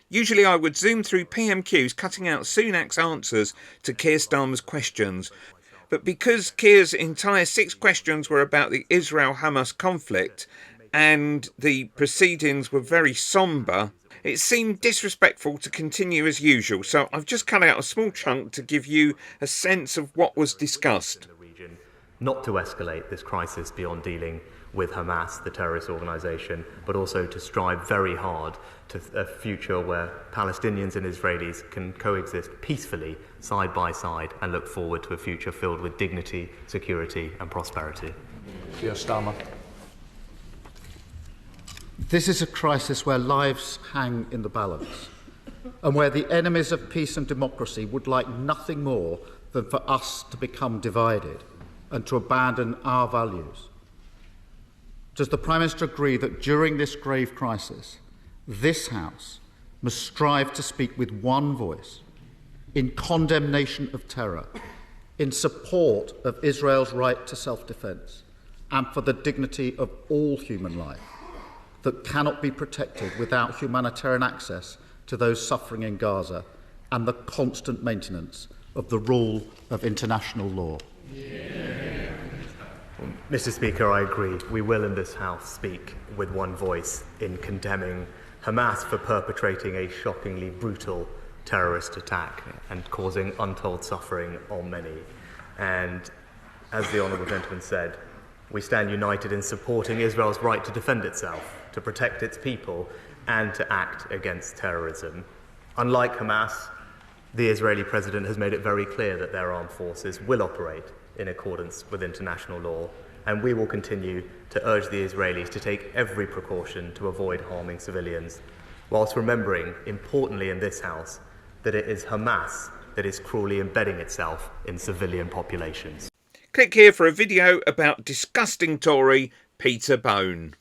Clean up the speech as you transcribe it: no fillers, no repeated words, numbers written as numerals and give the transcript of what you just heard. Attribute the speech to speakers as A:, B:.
A: Usually I would zoom through PMQs, cutting out Sunak's answers to Keir Starmer's questions. But because Keir's entire 6 questions were about the Israel Hamas conflict and the proceedings were very sombre, it seemed disrespectful to continue as usual. So I've just cut out a small chunk to give you a sense of what was discussed.
B: Not to escalate this crisis beyond dealing with Hamas, the terrorist organisation, but also to strive very hard to a future where Palestinians and Israelis can coexist peacefully, side by side, and look forward to a future filled with dignity, security and prosperity.
C: Keir Starmer.
D: This is a crisis where lives hang in the balance, and where the enemies of peace and democracy would like nothing more than for us to become divided and to abandon our values. Does the Prime Minister agree that during this grave crisis, this House must strive to speak with one voice in condemnation of terror, in support of Israel's right to self-defence, and for the dignity of all human life that cannot be protected without humanitarian access to those suffering in Gaza and the constant maintenance of the rule of international law?
B: Mr. Speaker, I agree. We will in this House speak with one voice in condemning Hamas for perpetrating a shockingly brutal terrorist attack and causing untold suffering on many. And as the Honourable Gentleman said, we stand united in supporting Israel's right to defend itself, to protect its people, and to act against terrorism. Unlike Hamas, the Israeli President has made it very clear that their armed forces will operate in accordance with international law, and we will continue to urge the Israelis to take every precaution to avoid harming civilians, whilst remembering, importantly in this House, that it is Hamas that is cruelly embedding itself in civilian populations.
A: Click here for a video about disgusting Tory Peter Bone.